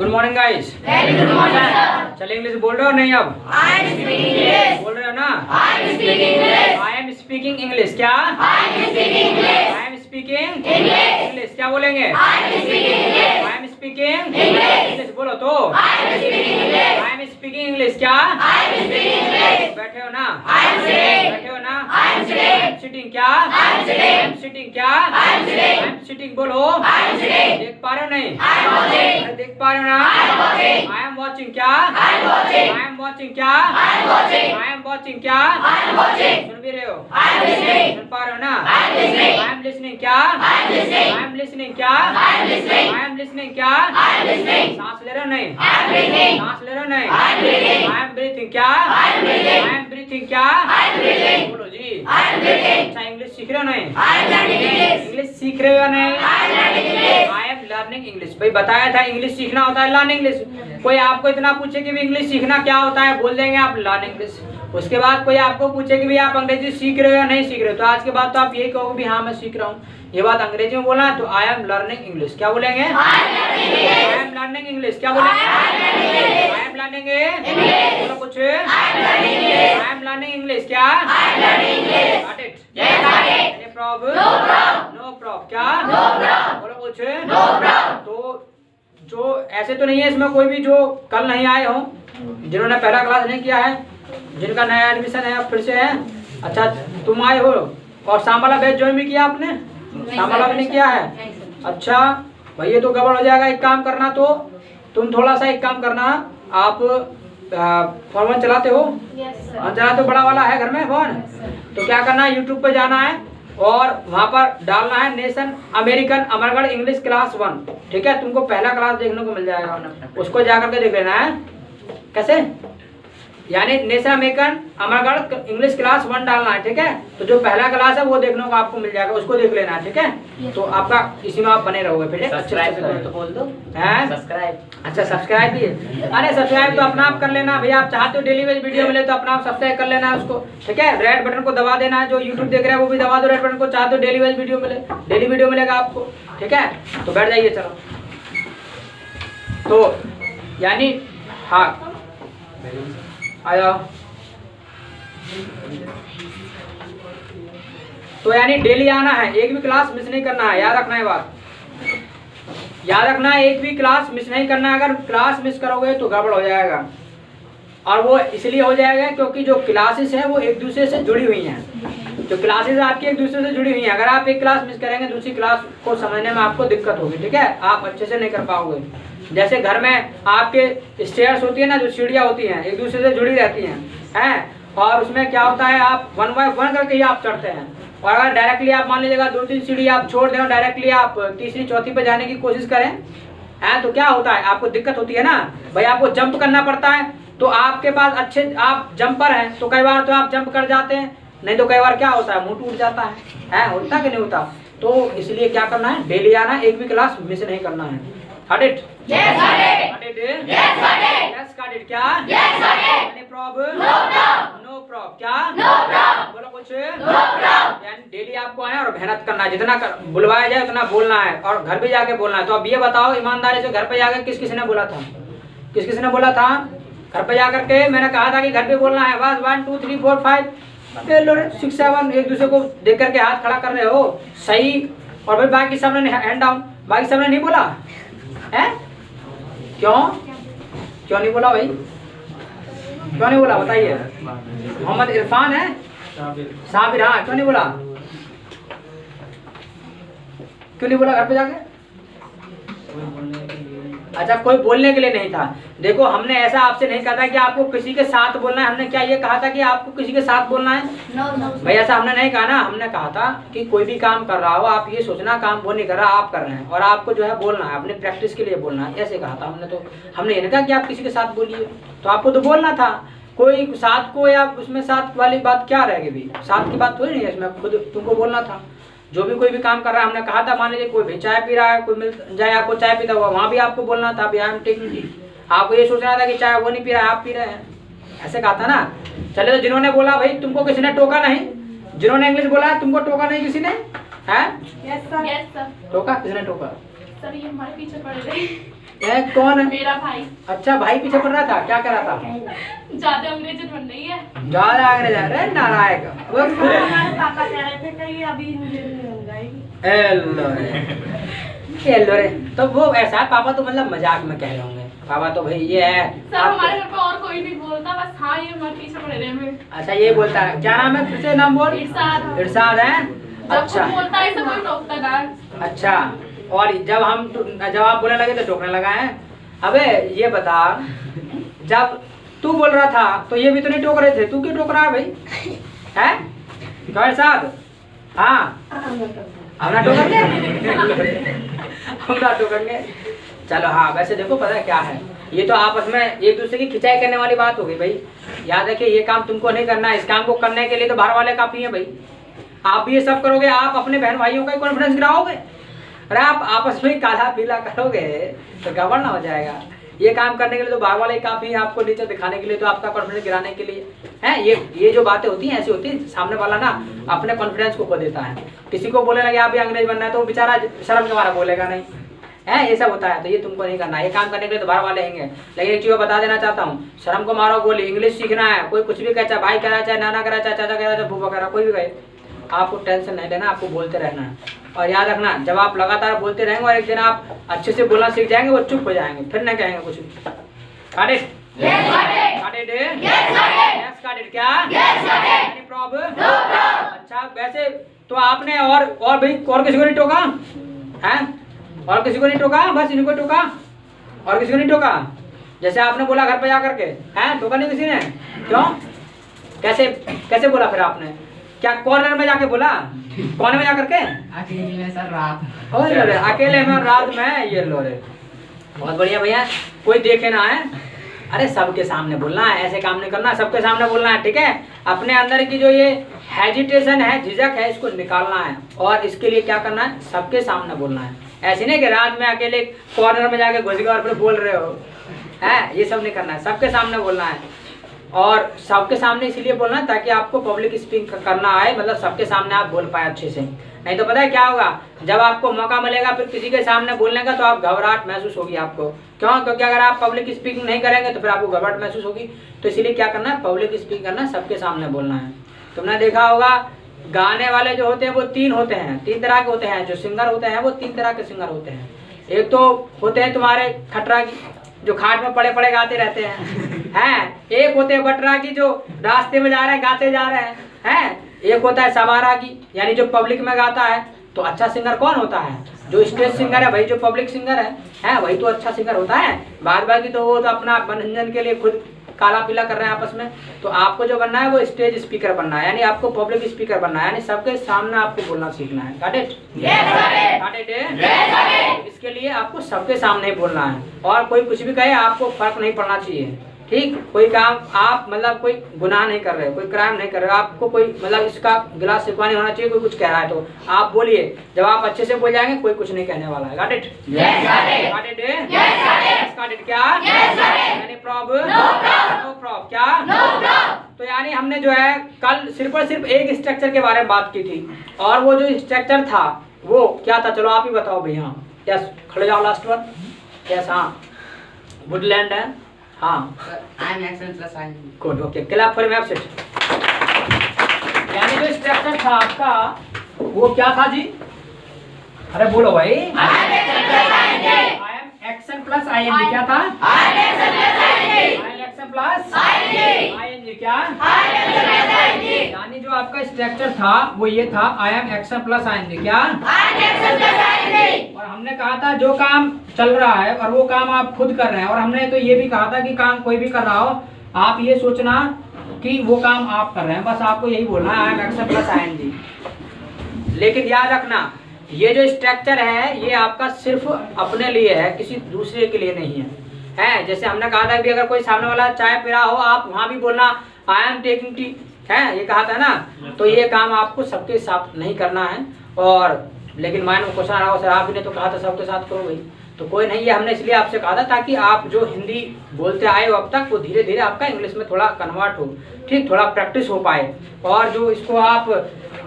Good morning guys. Very good morning sir. चलिए English बोल रहे हो नहीं अब? I am speaking English. बोल रहे हो ना? I am speaking English. I am speaking English. क्या? I am speaking English. I am speaking English. English. क्या बोलेंगे? I am speaking English. I am speaking English. English बोलो तो। I am speaking English. I am speaking English. क्या? I am speaking English. बैठे हो ना? I am sitting. बैठे हो ना? I am sitting. सिटिंग। क्या? I am sitting. I am sitting. क्या? I am sitting. I am sitting बोलो। I am sitting. देख पा रहे हो नहीं? I am watching. अरे देख पा रहे हो ना? I am watching. I am watching. क्या? I am watching. I am watching. क्या? I am watching. I am watching. क्या? I am watching. सुन भी रहे हो? आई एम लिसनिंग। सुन पा रहे हो ना? I am listening. I am listening. क्या? I am listening. I am listening. क्या? I am listening. I am listening. क्या? I am listening. सांस ले रहे हो नहीं? I am breathing. सांस ले रहे हो नहीं? I am breathing. I am breathing. क्या? I am breathing. I am breathing. क्या? I am breathing. बोलो जी। I am breathing. अच्छा इंग्लिश सीख रहे हो नहीं? I am learning English. English सीख रहे हो नहीं? I am learning English. I am learning English. भाई बताया था इंग्लिश सीखना होता है लर्न इंग्लिश। कोई आपको इतना पूछे कि भी इंग्लिश सीखना क्या होता है, बोल देंगे आप लर्न इंग्लिश। उसके बाद कोई आपको पूछे कि भी आप अंग्रेजी सीख रहे हो या नहीं सीख रहे हो, तो आज के बाद तो आप यही कहोगे भी हाँ मैं सीख रहा हूँ। ये बात अंग्रेजी में बोलना है तो आई एम लर्निंग इंग्लिश। क्या बोलेंगे? I am learning English. I am learning English. क्या बोलेंगे? I I am learning English. Am learning English. बोलो कुछ। I am learning English. I am learning English. क्या? I am learning English. Got it? Yes, got it. Any problem? No problem. No problem. क्या? No problem. बोलो कुछ। No problem. तो जो ऐसे तो नहीं है इसमें कोई भी जो कल नहीं आए हो, जिन्होंने पहला क्लास नहीं किया है, जिनका नया एडमिशन है, अब फिर से है। अच्छा तुम आए हो और शाम वाला बैच ज्वाइन भी किया आपने? शाम वाला भी नहीं किया है? अच्छा भैया तो गड़बड़ हो जाएगा। एक काम करना, तो तुम थोड़ा सा एक काम करना, आप फोन वन चलाते हो? हाँ चलाते हो। बड़ा वाला है घर में फोन? तो क्या करना है, यूट्यूब पे जाना है और वहाँ पर डालना है nation American Amargarh English class 1। ठीक है, तुमको पहला क्लास देखने को मिल जाएगा, उसको जा करके देख लेना है। कैसे? यानी nation American Amargarh English class 1 डालना है। ठीक है, तो जो पहला क्लास है वो देखने को आपको मिल जाएगा, उसको देख लेना है। ठीक है, तो आपका इसी में आप बने रहोगे। फिर सब्सक्राइब तो बोल दो। हैं? सब्सक्राइब। अच्छा सब्सक्राइब भी है। अरे सब्सक्राइब तो अपना आप कर लेना भैया। आप चाहते हो डेली वेज वीडियो मिले तो अपना आप सब्सक्राइब कर लेना है उसको। ठीक है, रेड बटन को दबा देना है। जो यूट्यूब देख रहे हैं वो भी दबा दो रेड बटन को। चाहते हो डेली वेज वीडियो मिले, डेली वीडियो मिलेगा आपको। ठीक है, तो बैठ जाइए। चलो तो यानी हाँ आ जाओ। तो यानी डेली आना है, एक भी क्लास मिस नहीं करना है। याद रखना है बात, याद रखना है, एक भी क्लास मिस नहीं करना है। अगर क्लास मिस करोगे तो गड़बड़ हो जाएगा, और वो इसलिए हो जाएगा क्योंकि जो क्लासेस है वो एक दूसरे से जुड़ी हुई हैं। जो क्लासेस आपकी एक दूसरे से जुड़ी हुई हैं, अगर आप एक क्लास मिस करेंगे दूसरी क्लास को समझने में आपको दिक्कत होगी। ठीक है, आप अच्छे से नहीं कर पाओगे। जैसे घर में आपके स्टेयर्स होती है ना, जो सीढ़ियाँ होती हैं एक दूसरे से जुड़ी रहती हैं, और उसमें क्या होता है, आप 1 बाय 1 करके ही आप चढ़ते हैं। और अगर डायरेक्टली आप मान लीजिएगा 2-3 सीढ़ी आप छोड़ दें और डायरेक्टली आप तीसरी चौथी पे जाने की कोशिश करें, तो क्या होता है, आपको दिक्कत होती है ना भाई। आपको जंप करना पड़ता है, तो आपके पास अच्छे आप जंपर हैं तो कई बार तो आप जंप कर जाते हैं, नहीं तो कई बार क्या होता है, मुंह टूट जाता है, होता कि नहीं होता। तो इसलिए क्या करना है, डेली आना, एक भी क्लास मिस नहीं करना है। Got it? Yes, got it. Got it? Yes, got it. Yes, got it. क्या? Yes, got it. Any problem? No problem. No problem. क्या? No problem. बोलो कुछ। No problem. यानी डेली आपको आना है और मेहनत करना है, जितना बुलवाया जाए उतना बोलना है, और घर पे जाके बोलना है। तो अब ये बताओ ईमानदारी से, घर पे जाकर किस किस ने बोला था? किस किस ने बोला था? घर पे जाकर के मैंने कहा था कि घर पे बोलना है बस। 1 2 3 4 5 6 7 एक दूसरे को देख करके हाथ खड़ा कर रहे हो, सही। और फिर बाकी सबने हैंड डाउन, बाकी सबने नहीं बोला है? क्यों क्यों नहीं बोला भाई? क्यों नहीं बोला बताइए? मोहम्मद इरफान है, साबिर, हाँ क्यों नहीं बोला? क्यों नहीं बोला घर पे जाके? अच्छा कोई बोलने के लिए नहीं था। देखो हमने ऐसा आपसे नहीं कहा था कि आपको किसी के साथ बोलना है। हमने क्या ये कहा था कि आपको किसी के साथ बोलना है? भाई ऐसा हमने नहीं कहा ना। हमने कहा था कि कोई भी काम कर रहा हो, आप ये सोचना काम वो नहीं कर रहा, आप कर रहे हैं, और आपको जो है बोलना है, अपनी प्रैक्टिस के लिए बोलना है, ऐसे कहा था हमने। तो हमने ये नहीं कहा कि आप किसी के साथ बोलिए, तो आपको तो बोलना था। कोई साथ को या उसमें साथ वाली बात क्या रहेगी भाई? साथ की बात थोड़ी नहीं है इसमें, खुद तुमको बोलना था। जो भी कोई भी काम कर रहा है, हमने कहा था, मान लीजिए कोई भी चाय पी रहा है, कोई मिल जाए आपको चाय पीता हुआ, वहाँ भी आपको बोलना था, आई एम टेकिंग टी। आपको ये सोचना था कि चाय वो नहीं पी रहा है, आप पी रहे हैं, ऐसे कहा था ना। चले, तो जिन्होंने बोला भाई तुमको किसी ने टोका नहीं, जिन्होंने इंग्लिश बोला तुमको टोका नहीं किसी ने, है? Yes sir. टोका किसने टोका? सर ये हमारे पीछे पड़ गए। ये कौन है? मेरा भाई। अच्छा, भाई पीछे पड़ रहा था, क्या कर रहा था? ज्यादा अंग्रेजी बन रही है। ज्यादा अंग्रेज है नालायक। हमारे पापा कह रहे थे कि अभी इंजीनियर बन जाएगी। एलो रे, तो वो ऐसा है, पापा तो मतलब मजाक में कह रहे होंगे, पापा तो भाई ये है सर हमारे घर पे और कोई नहीं बोलता, बस हाँ ये मत पीछे पड़े रहे में। अच्छा ये बोलता है, क्या नाम है फिर से नाम बोल? इरशाद। इरशाद है। जब अच्छा कुछ बोलता है ऐसे कोई टोकता ना। अच्छा, और जब आप बोलने लगे तो टोकने लगा है। अबे ये बता, जब तू बोल रहा था तो ये भी तो नहीं टोक रहे थे, तू क्यों टोक रहा है भाई? हैं? क्या इरशाद? हाँ हम ना टोकेंगे। हम ना टोकेंगे। चलो हाँ, वैसे देखो पता है क्या है, ये तो आपस में एक दूसरे की खिंचाई करने वाली बात हो गई भाई। याद रखिए ये काम तुमको नहीं करना है, इस काम को करने के लिए तो बाहर वाले काफी हैं भाई। आप ये सब करोगे, आप अपने बहन भाइयों का कॉन्फिडेंस गिराओगे। अरे आप आपस में काला पीला करोगे तो गड़बड़ ना हो जाएगा। ये काम करने के लिए तो बाहर वाले काफी हैं, आपको नीचे दिखाने के लिए, तो आपका कॉन्फिडेंस गिराने के लिए है। ये जो बातें होती हैं ऐसी होती है, सामने वाला ना अपने कॉन्फिडेंस को खो देता है। किसी को बोलने लगे आप भी अंग्रेज बनना है तो वो बेचारा शर्म के मारा बोलेगा नहीं है, ये सब होता है। तो ये तुमको नहीं करना, ये काम करने के लिए तो बाहर वाले हैंगे। लेकिन एक चीज बता देना चाहता हूँ, शर्म को मारो गोली, इंग्लिश सीखना है। कोई कुछ भी कहे, चाहे भाई कह रहा है, चाहे नाना कह रहा है, चाहे चाचा कह रहा है, चाहे फूफा कह रहा है, कोई भी कहे, आपको टेंशन नहीं लेना, आपको बोलते रहना है। और याद रखना, जब आप लगातार बोलते रहेंगे और एक दिन आप अच्छे से बोलना सीख जाएंगे, वो चुप हो जाएंगे, फिर नहीं कहेंगे कुछ भी। Got it? Yes, got it. Got it? Yes, got it. Yes, got it. क्या? Yes, got it. Any problem? No problem. अच्छा, वैसे तो आपने और भाई और किसी को नहीं टोका हैं? और किसी को नहीं टोका, बस इनको टोका और किसी को नहीं टोका। जैसे आपने बोला घर पे जा करके, हैं? टोका नहीं किसी ने? क्यों? कैसे बोला फिर आपने? क्या कॉर्नर में जाके बोला? कोने में जा करके? अकेले में सर रात। ओए लो रे, अकेले में रात में, ये लो रे, बहुत बढ़िया भैया, कोई देखे ना है। अरे सबके सामने बोलना है, ऐसे काम नहीं करना, सबके सामने बोलना है, ठीक है। अपने अंदर की जो ये हेजिटेशन है, झिझक है, इसको निकालना है और इसके लिए क्या करना है, सबके सामने बोलना है। ऐसे नहीं कि रात में अकेले कॉर्नर में जाके घुस गए और फिर बोल रहे हो, है ये सब नहीं करना है, सबके सामने बोलना है। और सबके सामने इसलिए बोलना है ताकि आपको पब्लिक स्पीक करना आए, मतलब सबके सामने आप बोल पाए अच्छे से। नहीं तो पता है क्या होगा, जब आपको मौका मिलेगा फिर किसी के सामने बोलने का तो आप घबराहट महसूस होगी आपको। क्यों? क्योंकि अगर आप पब्लिक स्पीकिंग नहीं करेंगे तो फिर आपको घबराहट महसूस होगी। तो इसीलिए क्या करना है, पब्लिक स्पीक करना, सबके सामने बोलना है। तुमने देखा होगा गाने वाले जो होते हैं वो तीन तरह के होते हैं। जो सिंगर होते हैं वो तीन तरह के सिंगर होते हैं। एक तो होते हैं तुम्हारे खटरा की, जो खाट में पड़े पड़े गाते रहते हैं। एक होते हैं बटरा की, जो रास्ते में जा रहे हैं गाते जा रहे हैं। एक होता है सवारा की, यानी जो पब्लिक में गाता है। तो अच्छा सिंगर कौन होता है? जो स्टेज सिंगर है भाई, जो पब्लिक सिंगर है वही तो अच्छा सिंगर होता है। बाद बाकी तो वो तो अपना मनोरंजन के लिए खुद काला पीला कर रहे हैं आपस में। तो आपको जो बनना है वो स्टेज स्पीकर बनना है, यानी आपको पब्लिक स्पीकर बनना है, यानी सबके सामने आपको बोलना सीखना है। Got it? Got it? इसके लिए आपको सबके सामने ही बोलना है और कोई कुछ भी कहे आपको फर्क नहीं पड़ना चाहिए, ठीक। कोई काम आप मतलब कोई गुनाह नहीं कर रहे, कोई क्राइम नहीं कर रहे, आपको कोई मतलब इसका गिलास सिकवा नहीं होना चाहिए। कोई कुछ कह रहा है तो आप बोलिए, जब आप अच्छे से बोल जाएंगे कोई कुछ नहीं कहने वाला है। Got it? Got it? Got it? क्या? Any problem? No problem. क्या? तो यानी हमने जो है कल सिर्फ और सिर्फ एक स्ट्रक्चर के बारे में बात की थी, और वो जो स्ट्रक्चर था वो क्या था, चलो आप ही बताओ भैया। यस, खड़े जाओ लास्ट वन। यस, हाँ, वुडलैंड है, हाँ, good, okay, clap for absent. यानी जो स्ट्रक्चर था आपका वो क्या था जी? अरे बोलो भाई। I am action plus I N G, क्या था? I am action plus I N G, क्या? यानी जो आपका स्ट्रक्चर था वो ये था, I am action plus I N G, क्या? और हमने कहा था जो काम चल रहा है और वो काम आप खुद कर रहे हैं, और हमने तो ये भी कहा था कि काम कोई भी कर रहा हो आप ये सोचना कि वो काम आप कर रहे हैं, बस आपको यही बोलना है, I am action plus I N G. लेकिन याद रखना, ये जो स्ट्रक्चर है ये आपका सिर्फ अपने लिए है, किसी दूसरे के लिए नहीं है। जैसे हमने कहा था कि अगर कोई सामने वाला चाय पी रहा हो, आप वहाँ भी बोलना आई एम टेकिंग टी, है ये कहा था ना। तो ये काम आपको सबके साथ नहीं करना है। और लेकिन माइंड में क्वेश्चन आ रहा हो, सर आपने तो कहा था सबके साथ करो भाई, तो कोई नहीं, ये हमने इसलिए आपसे कहा था ताकि आप जो हिंदी बोलते आए हो अब तक वो धीरे धीरे आपका इंग्लिश में थोड़ा कन्वर्ट हो, ठीक, थोड़ा प्रैक्टिस हो पाए, और जो इसको आप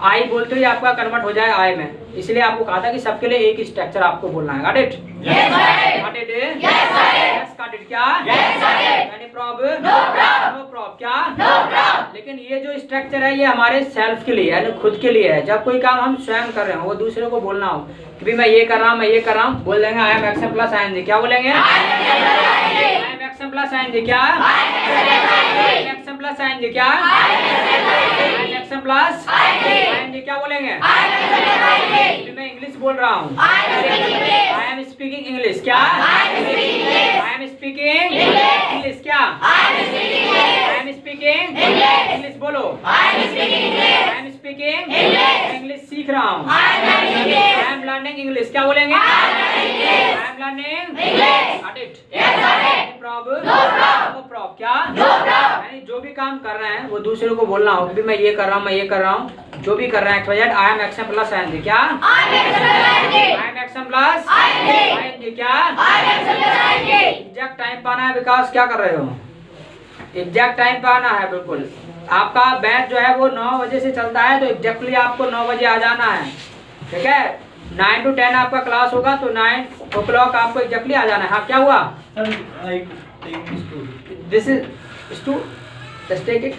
आई बोलते हुए आपका कन्वर्ट हो जाए आई में। इसलिए आपको कहा था कि सबके लिए एक ही स्ट्रक्चर आपको बोलना है। Got it? Yes, got it. Got it? Yes, got it. Yes got it. क्या? Yes, got it. Any problem? No problem. No problem. क्या? No problem. लेकिन ये जो स्ट्रक्चर है ये हमारे सेल्फ के लिए यानी खुद के लिए है। जब कोई काम हम स्वयं कर रहे हो, वो दूसरे को बोलना हो कि भाई मैं ये कर रहा हूँ, मैं ये कर रहा हूँ, बोल देंगे I am action plus ING. क्या बोलेंगे? I am action plus ING. क्या? I am action plus ING. क्या? I am action plus ING. क्या बोलेंगे? अभी मैं इंग्लिश बोल रहा हूँ, आई एम स्पीकिंग इंग्लिश। क्या? I am speaking English. क्या? I am speaking English. बोलो आई एम स्पीकिंग इंग्लिश। सीख रहा हूँ, आई एम लर्निंग इंग्लिश। क्या बोलेंगे? I am learning English. Got it? Problem? No problem. क्या? यानी जो भी काम कर रहे हैं वो दूसरे को बोलना हो कि मैं ये कर रहा हूँ, मैं ये कर रहा हूँ, जो भी कर रहे हैं I am action plus ING. क्या? I am action plus ING. क्या? एग्जैक्ट टाइम पाना है विकास। क्या कर रहे हो? एग्जैक्ट टाइम पाना है। बिल्कुल आपका बैच जो है वो 9 बजे से चलता है, तो एग्जैक्टली आपको 9 बजे आ जाना है। ठीक है, 9 to 10 आपका क्लास होगा, तो 9 o'clock आपको एग्जैक्टली आ जाना है। हाँ क्या हुआ? This is to just take it.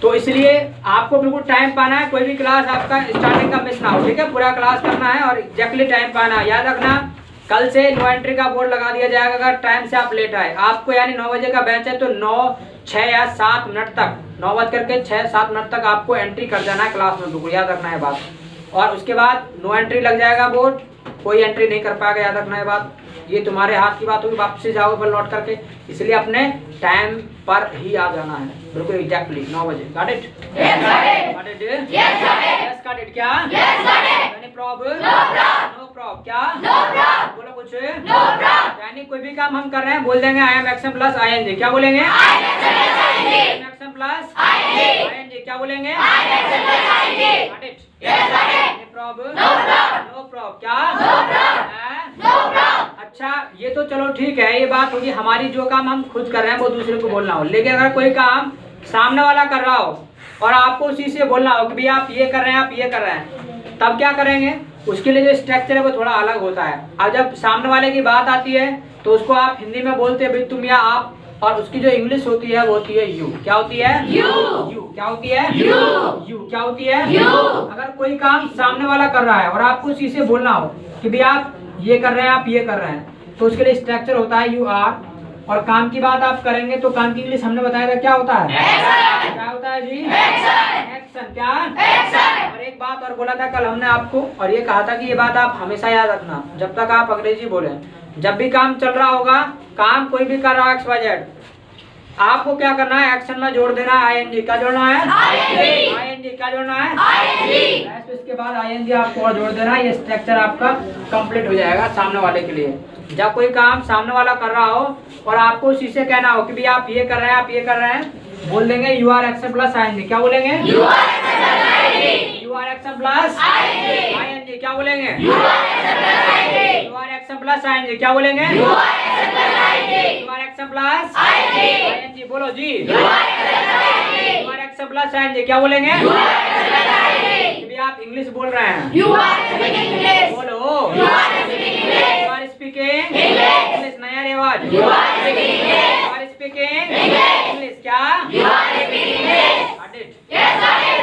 तो इसलिए आपको बिल्कुल टाइम पाना है, कोई भी क्लास आपका स्टार्टिंग का मिस ना हो। ठीक है, पूरा क्लास करना है और एग्जैक्टली टाइम पाना है। याद रखना कल से नो एंट्री का बोर्ड लगा दिया जाएगा अगर टाइम से आप लेट आए। आपको यानी 9 बजे का बैच है तो 9, 6 या 7 मिनट तक, 9 बज करके 6-7 मिनट तक आपको एंट्री कर जाना है क्लास में। बिल्कुल याद रखना है बात। और उसके बाद नो एंट्री लग जाएगा बोर्ड, कोई एंट्री नहीं कर पाएगा। याद रखना है बात, ये तुम्हारे हाथ की बात होगी, वापसी जाओगे पर लौट करके। इसलिए अपने टाइम पर ही आ जाना है, बिल्कुल एग्जैक्टली 9 बजे। Got it? Got it? Yes got it. क्या? Any problem? No problem. क्या? बोलो कुछ। यानी कोई भी काम हम कर रहे हैं बोल देंगे I am action plus ING. क्या बोलेंगे? I am action plus ING. क्या बोलेंगे? Got it? Any problem? No problem. क्या? अच्छा, ये तो चलो ठीक है, ये बात होगी हमारी। जो काम हम खुद कर रहे हैं वो दूसरे को बोलना हो। लेकिन अगर कोई काम सामने वाला कर रहा हो और आपको उसी से बोलना हो कि भैया आप ये कर रहे हैं, आप ये कर रहे हैं, तब क्या करेंगे? उसके लिए जो स्ट्रक्चर है वो थोड़ा अलग होता है। अब जब सामने वाले की बात आती है तो उसको आप हिंदी में बोलते हैं भाई तुम या आप, और उसकी जो इंग्लिश होती है वो होती है यू। क्या होती है? यू। क्या होती है? यू। क्या होती है? अगर कोई काम सामने वाला कर रहा है और आपको उसी से बोलना हो कि भैया आप ये कर रहे हैं, आप ये कर रहे हैं, तो उसके लिए स्ट्रक्चर होता है यू आर। और काम की बात आप करेंगे तो काम की इंग्लिश हमने बताया था क्या होता है? क्या होता है जी? एक्शन। क्या? और एक बात और बोला था कल हमने आपको, और ये कहा था कि ये बात आप हमेशा याद रखना जब तक आप अंग्रेजी बोले। जब भी काम चल रहा होगा, काम कोई भी कर रहा है XYZ, आपको क्या करना है? एक्शन में जोड़ देना है आईएनजी। क्या जोड़ना है? आईएनजी। क्या जोड़ना है? आईएनजी। इसके बाद आईएनजी आपको और जोड़ देना है। ये स्ट्रक्चर आपका कंप्लीट हो जाएगा सामने वाले के लिए। जब कोई काम सामने वाला कर रहा हो और आपको उसी से कहना हो कि भैया आप ये कर रहे हैं, आप ये कर रहे हैं, बोल देंगे you are action plus ING. क्या बोलेंगे? You are action plus ING. क्या बोलेंगे? You are action plus ING. क्या बोलेंगे? You are action plus ING. बोलो जी। You are action plus ING. क्या बोलेंगे? भैया आप इंग्लिश बोल रहे हैं, बोलो यू आर स्पीकिंग इंग्लिश। नया रिवाज, यू आर स्पीकिंग इंग्लिश। क्या?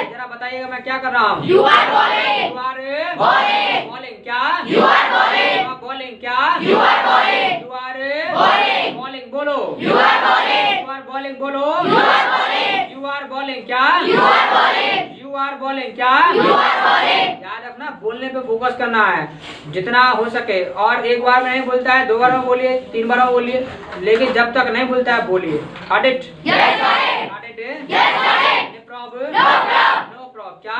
जरा बताइएगा मैं क्या कर रहा हूँ? You are bowling. क्या? You are bowling. क्या? You are bowling. बोलो यू आर बॉलिंग। बोलो यू आर बॉलिंग। क्या? You are bowling. क्या? याद रखना, बोलने पे फोकस करना है जितना हो सके। और एक बार में नहीं बोलता है, 2 बार में बोलिए, 3 बार में बोलिए, लेकिन जब तक नहीं बोलता है बोलिए। Got it? No problem. क्या?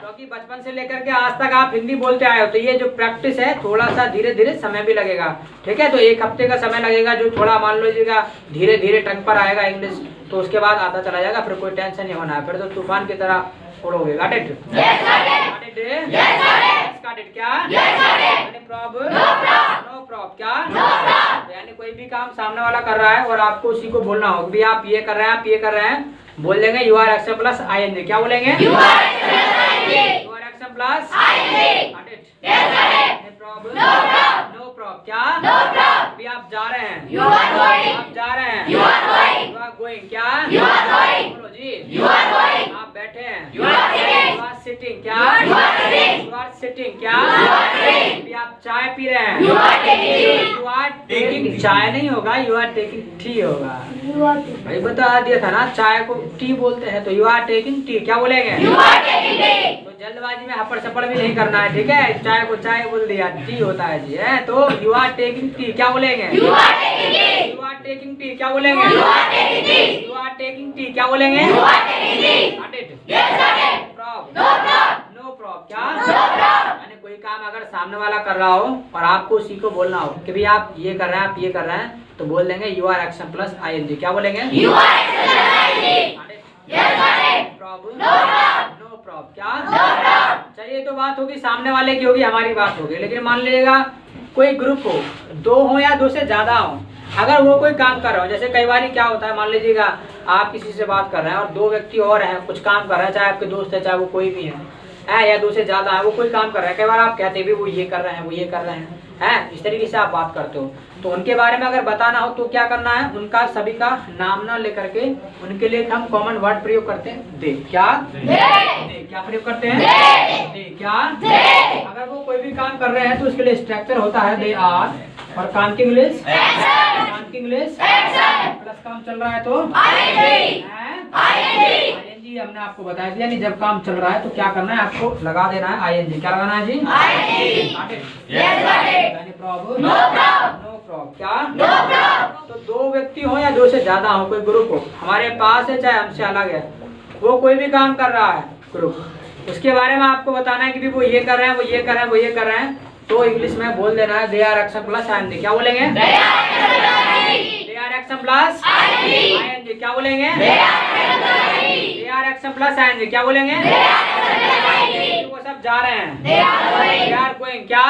क्योंकि बचपन से लेकर के आज तक आप हिंदी बोलते आए हो, तो ये जो प्रैक्टिस है थोड़ा सा धीरे धीरे समय भी लगेगा। ठीक है, तो 1 हफ्ते का समय लगेगा, जो थोड़ा मान लीजिएगा धीरे धीरे टंग पर आएगा इंग्लिश, तो उसके बाद आता चला जाएगा। फिर कोई टेंशन नहीं होना है, फिर तो तूफान की तरह उड़ोगे। Got it? क्या? No problem. क्या? यानी कोई भी काम सामने वाला कर रहा है और आपको उसी को बोलना हो कि आप ये कर रहे हैं, आप ये कर रहे हैं, बोल देंगे you are action plus ING. क्या बोलेंगे? You are plus ing, Got it? yes got it, Any problem? no problem, No problem. क्या? no problem, अभी आप जा रहे हैं। you are going, आप जा रहे हैं। you are going, You are going. क्या? you are going, बोलो जी। you are going, आप बैठे हैं। you are sitting, You are sitting. क्या? you are sitting, You are sitting. क्या? you are sitting, अभी आप चाय पी रहे हैं। you are taking tea, You are taking चाय नहीं होगा, you are taking tea होगा। You are भाई बता दिया था ना, चाय को टी बोलते हैं, तो यू आर टेकिंग टी क्या बोलेंगे? you are taking tea, तो जल्दबाजी में हपड़ सपड़ भी नहीं करना है, ठीक है? चाय को चाय बोल दिया, टी होता है जी, है? तो यू आर टेकिंग टी क्या बोलेंगे? you are taking tea, you are taking tea क्या बोलेंगे? you are taking tea, you are taking tea क्या बोलेंगे? you are taking tea, Got it? yes got it, Prob. no problem, No prob. क्या? no problem, यानी कोई काम अगर सामने वाला कर रहा हो और आपको उसी को बोलना हो कि भाई आप ये कर रहे हैं, आप ये कर रहे हैं, तो बोल देंगे you are action plus ing क्या बोलेंगे? you are exercising, Got it? yes got it, Problem? no problem, No prob. क्या? no problem, चलिए, तो बात होगी सामने वाले की, होगी हमारी बात होगी। लेकिन मान लीजिएगा कोई ग्रुप हो, दो हो या दो से ज्यादा हो, अगर वो कोई काम कर रहे हो, जैसे कई बार क्या होता है, मान लीजिएगा आप किसी से बात कर रहे हैं और दो व्यक्ति और हैं, कुछ काम कर रहे हैं, चाहे आपके दोस्त है, चाहे वो कोई भी है या दो से ज्यादा है, वो कोई काम कर रहे हैं, कई बार आप कहते भी वो ये कर रहे हैं, वो ये कर रहे हैं, इस तरीके से आप बात करते हो, तो उनके बारे में अगर बताना हो तो क्या करना है, उनका सभी का नाम ना लेकर के उनके लिए हम कॉमन वर्ड प्रयोग करते हैं, दे। क्या? दे। क्या प्रयोग करते हैं? दे। क्या? अगर वो कोई भी काम कर रहे हैं तो उसके लिए स्ट्रक्चर होता है दे आर, और काम की इंग्लिश काम की इंग्लिश प्लस काम चल रहा है तो ing हमने आपको बताया दिया, नहीं जब काम चल रहा है तो क्या करना है, आपको लगा देना है ing। क्या लगाना है जी? Got it? yes got it, Any problem? no problem, No problem। क्या? no problem, तो दो व्यक्ति हो या दो से ज्यादा हो, कोई ग्रुप हो हमारे पास है चाहे हमसे अलग है, वो कोई भी काम कर रहा है ग्रुप, उसके बारे में आपको बताना है कि भी वो ये कर रहे हैं, वो ये कर रहे हैं, वो ये कर रहे हैं, तो इंग्लिश में बोल देना है they are action plus ing। क्या बोलेंगे? They are action plus ing। क्या बोलेंगे? They are action plus ing। क्या बोलेंगे? वो सब जा रहे हैं, दे आर गोइंग। क्या?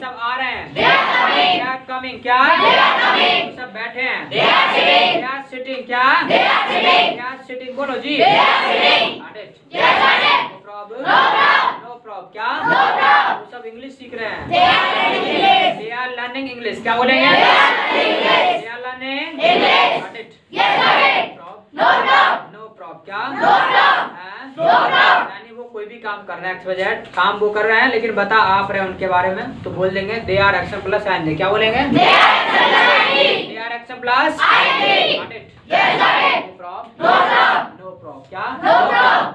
सब आ रहे हैं, दे आर कमिंग। क्या? सब बैठे हैं, दे आर सिटिंग। क्या? They are sitting. बोलो जी। No problem. क्या? वो सब इंग्लिश सीख रहे हैं, दे आर लर्निंग इंग्लिश। क्या बोलेंगे? They are learning English. No problem. क्या? यानी वो कोई भी काम कर रहे हैं, XYZ काम वो कर रहे हैं, लेकिन बता आप रहे हैं उनके बारे में, तो बोल देंगे they are action plus ing। क्या बोलेंगे? They are action plus no problem. क्या?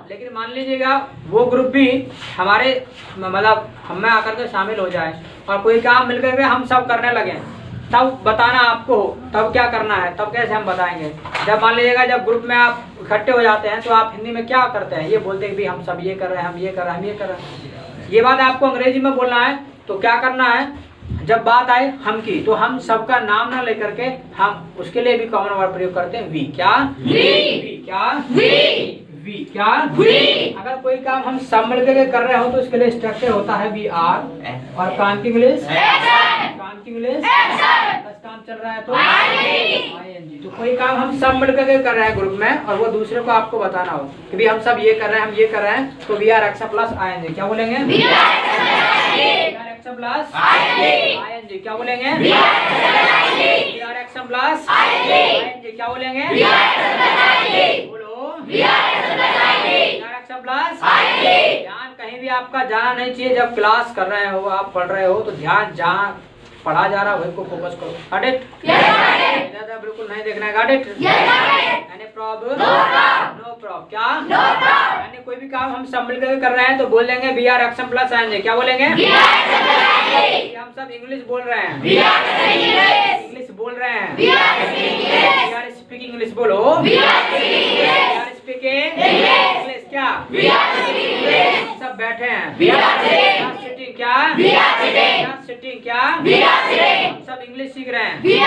लेकिन मान लीजिएगा वो ग्रुप भी हमारे मतलब हम में आकर के शामिल हो जाए और कोई काम मिलकर के हम सब करने लगे, तब बताना आपको, तब क्या करना है, तब कैसे हम बताएंगे। जब मान लीजिएगा जब ग्रुप में आप इकट्ठे हो जाते हैं तो आप हिंदी में क्या करते हैं, ये बोलते हैं कि हम सब ये कर रहे हैं, हम ये कर रहे हैं, हम ये कर रहे हैं। ये बात आपको अंग्रेजी में बोलना है तो क्या करना है, जब बात आए हम की तो हम सबका नाम ना लेकर के हम उसके लिए भी कॉमन वर्ड प्रयोग करते हैं वी। क्या? वी। क्या? वी। क्या? अगर कोई काम हम सब मिलकर के कर रहे हो तो उसके लिए स्ट्रक्चर होता है वी आर, और काम की इंग्लिश बस काम चल रहा है तो ing। तो कोई काम हम सब मिलकर के कर रहे हैं ग्रुप में और वो दूसरे को आपको बताना हो कि भी हम सब ये कर रहे हैं, हम ये कर रहे हैं, तो we are action plus ing। क्या बोलेंगे? We are action plus ing। क्या बोलेंगे? We are action plus ing। क्या बोलेंगे? बोलो एक्शन प्लस। ध्यान कहीं भी आपका जाना नहीं चाहिए, जब क्लास कर रहे हो, आप पढ़ रहे हो, तो ध्यान जहाँ पढ़ा जा रहा है वही को फोकस करो। Got it? इधर बिल्कुल नहीं देखना है। Got it? Any problem? No problem. क्या? यानी कोई भी काम हम सब मिलकर कर रहे हैं तो बोल देंगे we are action plus ing। क्या बोलेंगे? हम सब इंग्लिश बोल रहे हैं, इंग्लिश बोल रहे हैं, वी आर स्पीकिंग इंग्लिश। बोलो वी आर स्पीकिंग इंग्लिश। क्या? सब बैठे हैं, सिटिंग। क्या? सिटिंग। क्या? हम सब इंग्लिश सीख रहे हैं, वी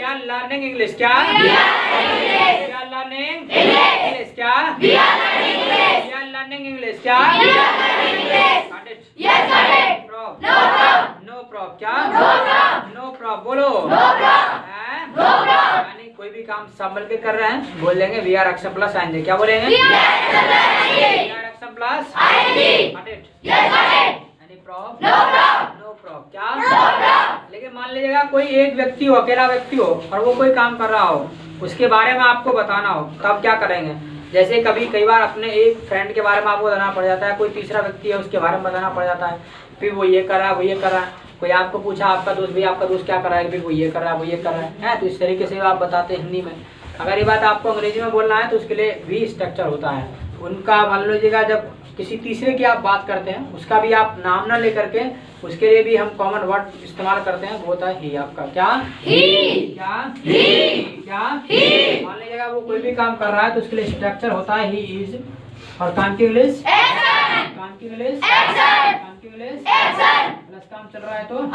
आर लर्निंग इंग्लिश। क्या? We are learning English. क्या? We are learning English. क्या? No problem. क्या? No problem. बोलो यानी कोई भी काम सब मिलकर कर रहे हैं बोल देंगे we are action plus ing। क्या बोलेंगे? We are action plus plus ing. got it Yes, got it. any prob No prob. no prob क्या No prob. लेकिन मान लीजिएगा कोई एक व्यक्ति हो, अकेला व्यक्ति हो और वो कोई काम कर रहा हो, उसके बारे में आपको बताना हो, तब क्या करेंगे? जैसे कभी कई बार अपने एक फ्रेंड के बारे में आपको बताना पड़ जाता है, कोई तीसरा व्यक्ति है उसके बारे में बताना पड़ जाता है, फिर वो ये कर रहा है वो ये कर रहा है, कोई आपको पूछा आपका दोस्त भी आपका दोस्त क्या कर रहा है, फिर वो ये कर रहा है वो ये कर रहा है, तो इस तरीके से आप बताते हैं हिंदी में। अगर ये बात आपको अंग्रेजी में बोलना है तो उसके लिए भी स्ट्रक्चर होता है उनका। मान लीजिएगा जब किसी तीसरे की आप बात करते हैं, उसका भी आप नाम ना लेकर के उसके लिए भी हम कॉमन वर्ड इस्तेमाल करते हैं, वो होता है ही। आपका क्या He. क्या He. क्या He. मान लीजिएगा वो कोई भी काम कर रहा है तो उसके लिए स्ट्रक्चर होता है ही इज। और काम की इंग्लिश Action. काम की इंग्लिश Action. काम की इंग्लिश Action. प्लस काम चल रहा है तो ing.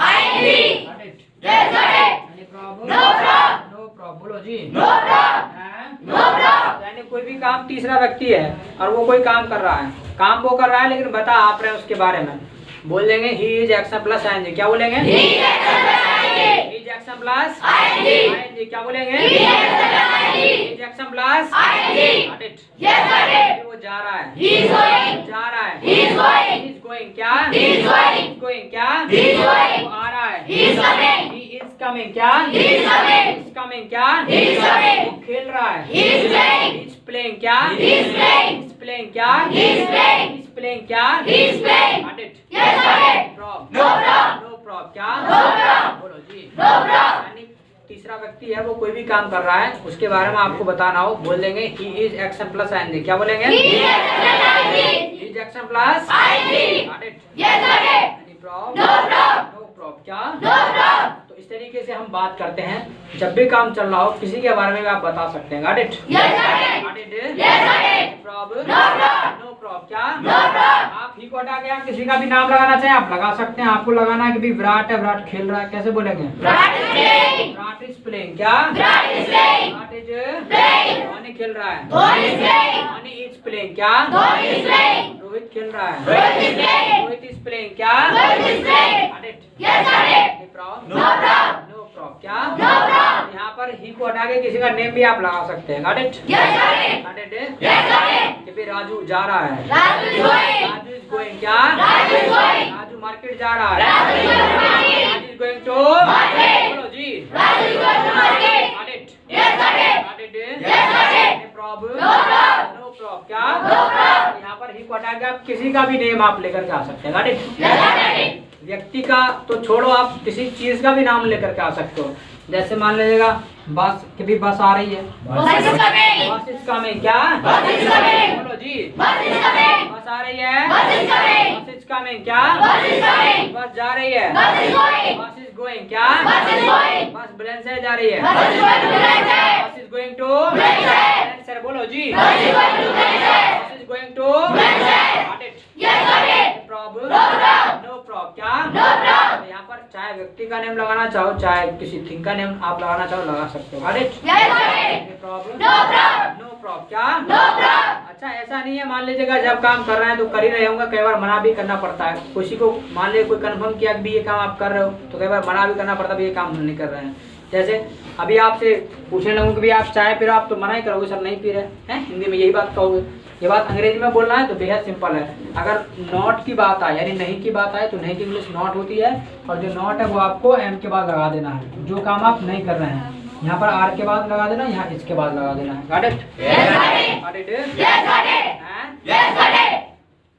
Got it. Yes, got it. Any problem? No problem. No problem. बोलो जी। No problem. हैं? No problem. यानी कोई भी काम तीसरा व्यक्ति है और वो कोई काम कर रहा है, काम वो कर रहा है लेकिन बता आप रहे हैं उसके बारे में, बोल देंगे he is action plus ING. क्या बोलेंगे? He action plus ing. He is action plus ing. ING. क्या बोलेंगे? He action plus he ing. Is action plus ing. Got it. Yes, got it. वो जा रहा है, He is going. जा रहा है, He is going. He is going क्या? He is going. Going क्या? He is going. वो आ रहा है, He is coming. He is coming क्या? He is coming. He is coming क्या? He is coming. वो खेल रहा है, He is playing. He is playing क्या? He is playing. He is playing क्या? He is playing. He is playing क्या? He is playing. Got it. Yes, got it. Prob. No prob. No prob क्या? No prob. बोलो जी। No prob. यानी तीसरा व्यक्ति है वो कोई भी काम कर रहा है, उसके बारे में आपको बताना हो, बोल देंगे he is action plus ING. क्या बोलेंगे? He action plus ing. He is action plus ing. Got it. Yes, got it. Any prob? No prob. No prob क्या? No prob. तो इस तरीके से हम बात करते हैं, जब भी काम चल रहा हो किसी के बारे में भी आप बता सकते हैं। Got it? Yes, got it. Got it? Yes, got it. No prob? No prob. No prob क्या? No prob. आप ही को हटा के आप किसी का भी नाम लगाना चाहें आप लगा सकते हैं। आपको लगाना है कि भी विराट है, विराट खेल रहा है, कैसे बोलेंगे? Virat is playing. Virat is playing क्या? Virat is playing. Virat is Playing. Dhoni खेल रहा है, Dhoni is playing. Dhoni is playing क्या? Dhoni is playing. रोहित खेल रहा है, Rohit is playing. Rohit is playing क्या? Rohit is playing. Got it? Yes, got it. No prob? No prob. No prob क्या? No prob. यहाँ पर ही को हटा के किसी का नेम भी आप लगा सकते हैं। Got it? Yes, got it. Got it? Yes, got it. कि भी राजू जा रहा है, Raju is going. Raju is going क्या? Raju is going. Raju market जा रहा है, Raju is going to market. Raju is going to Market. बोलो जी। Raju is going to market. Got it? Yes, got it. Got it? Yes, got it. No prob? No prob. No prob क्या? No prob. यहाँ पर ही को हटा के आप किसी का भी नेम आप लेकर के आ सकते हैं। Got it? Yes, got it. व्यक्ति का तो छोड़ो, आप किसी चीज का भी नाम लेकर के आ सकते हो। जैसे मान लीजिएगा बस, कि भी बस आ रही है, Bus is coming. बस इज कमिंग क्या? Bus is coming. बोलो जी। Bus is coming. बस आ रही है, Bus is coming. बस इज कमिंग क्या? Bus is coming. बस जा रही है, Bus is going. बस इज गोइंग क्या? Bus is going. बस ब्लेन से जा रही है, Bus is going to Blanchard. Bus is going to Blanchard. Sir बोलो जी। Bus is going to Blanchard. Bus is going to Blanchard. Got it? Yes, got it. Prob? No prob. No prob क्या? No prob. तो यहाँ पर चाहे व्यक्ति का name लगाना चाहो, चाहे किसी थिंग का नेम आप लगाना चाहो, लगा सकते हो। Got it? Yes, got it. Problem? No prob. No prob क्या? No prob. अच्छा ऐसा नहीं है, मान लीजिएगा जब काम कर रहे हैं तो कर ही रहे होंगे, कई बार मना भी करना पड़ता है। किसी को मान लीजिए कोई कंफर्म किया कि भी ये काम आप कर रहे हो तो कई बार मना भी करना पड़ता है, भी ये काम हम नहीं कर रहे हैं। जैसे अभी आपसे पूछने लगूँ कि भी आप चाय पी रहे हो, आप तो मना ही करोगे सर नहीं पी रहे हैं, हिंदी में यही बात कहोगे। ये बात अंग्रेजी में बोलना है तो बेहद सिंपल है। अगर नॉट की बात आए यानी नहीं की बात आए तो नहीं की इंग्लिश नॉट होती है, और जो नॉट है वो आपको एम के बाद लगा देना है। जो काम आप नहीं कर रहे हैं यहाँ पर आर के बाद लगा देना, यहाँ इसके बाद लगा देना है। Got it? Yes, got it. Got it? Yes, got it. हैं? Yes, got it.